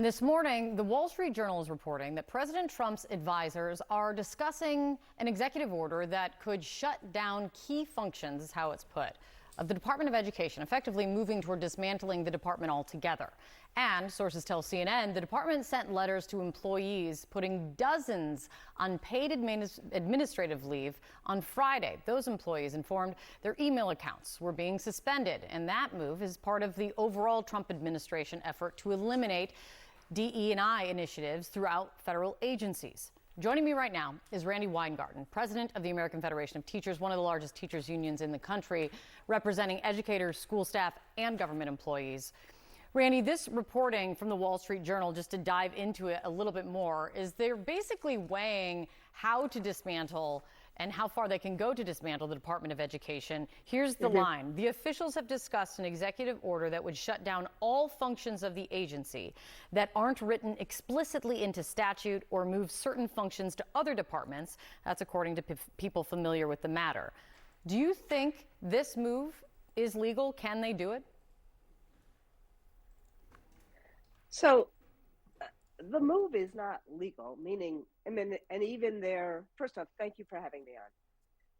This morning, the Wall Street Journal is reporting that President Trump's advisors are discussing an executive order that could shut down key functions, is how it's put, of the Department of Education, effectively moving toward dismantling the department altogether. And sources tell CNN the department sent letters to employees putting dozens on paid administrative leave on Friday. Those employees informed their email accounts were being suspended, and that move is part of the overall Trump administration effort to eliminate DE&I initiatives throughout federal agencies. Joining me right now is Randi Weingarten, president of the American Federation of Teachers, one of the largest teachers unions in the country, representing educators, school staff, and government employees. Randi, this reporting from the Wall Street Journal, just to dive into it a little bit more, is they're basically weighing how to dismantle and how far they can go to dismantle the Department of Education. Here's the line. The officials have discussed an executive order that would shut down all functions of the agency that aren't written explicitly into statute or move certain functions to other departments. That's according to people familiar with the matter. Do you think this move is legal? Can they do it? So the move is not legal, meaning, and even first off, thank you for having me on.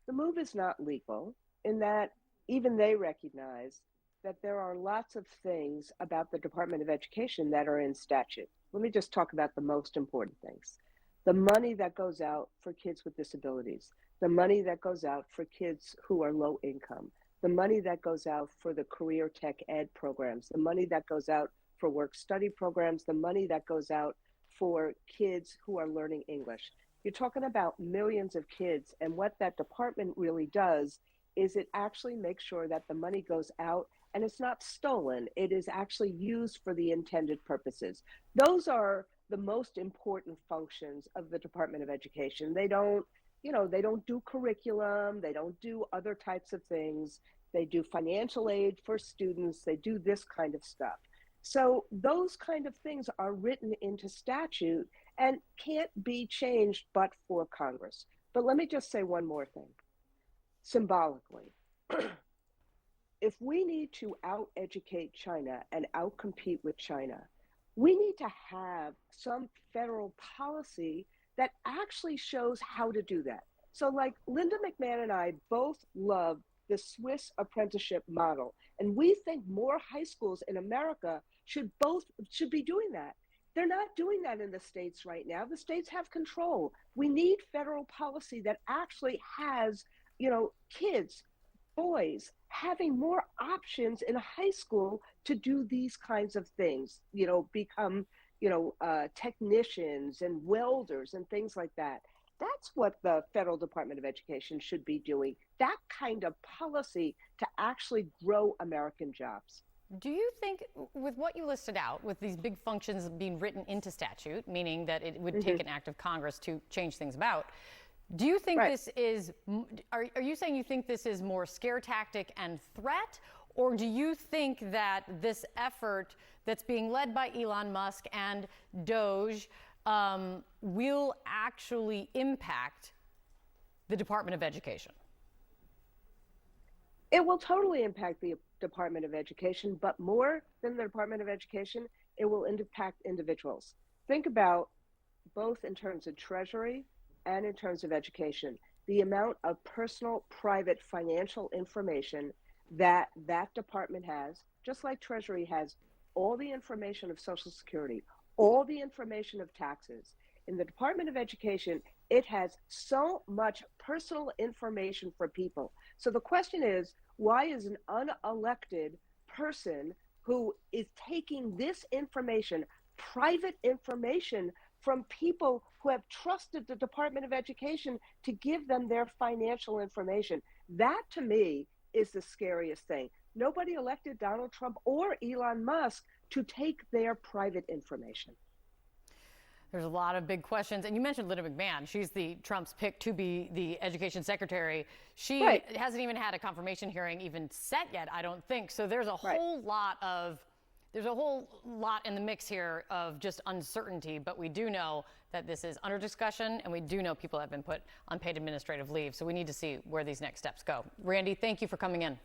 The move is not legal in that even they recognize that there are lots of things about the Department of Education that are in statute. Let me just talk about the most important things. The money that goes out for kids with disabilities, the money that goes out for kids who are low income, the money that goes out for the career tech ed programs, the money that goes out for work study programs, the money that goes out for kids who are learning English. You're talking about millions of kids, and what that department really does is it actually makes sure that the money goes out and it's not stolen. It is actually used for the intended purposes. Those are the most important functions of the Department of Education. They don't do curriculum, they don't do other types of things. They do financial aid for students, they do this kind of stuff. So those kind of things are written into statute and can't be changed but for Congress. But let me just say one more thing. Symbolically, if we need to out-educate China and out-compete with China, we need to have some federal policy that actually shows how to do that. So like Linda McMahon and I both love the Swiss apprenticeship model. And we think more high schools in America should be doing that. They're not doing that in the states right now. The states have control. We need federal policy that actually has, kids, boys having more options in high school to do these kinds of things, become, technicians and welders and things like that. That's what the Federal Department of Education should be doing, that kind of policy to actually grow American jobs. Do you think, with what you listed out, with these big functions being written into statute, meaning that it would take an act of Congress to change things about, do you think this is, are you saying you think this is more scare tactic and threat, or do you think that this effort that's being led by Elon Musk and Doge will actually impact the Department of Education? It will totally impact the Department of Education, but more than the Department of Education, it will impact individuals. Think about, both in terms of Treasury and in terms of education, the amount of personal, private financial information that that department has, just like Treasury has all the information of Social Security, all the information of taxes. In the Department of Education, it has so much personal information for people. So the question is, why is an unelected person who is taking this information, private information, from people who have trusted the Department of Education to give them their financial information? That, to me, is the scariest thing. Nobody elected Donald Trump or Elon Musk to take their private information. There's a lot of big questions. And you mentioned Linda McMahon. She's Trump's pick to be the education secretary. She hasn't even had a confirmation hearing even set yet, I don't think. So there's a whole lot in the mix here of just uncertainty. But we do know that this is under discussion, and we do know people have been put on paid administrative leave. So we need to see where these next steps go. Randi, thank you for coming in.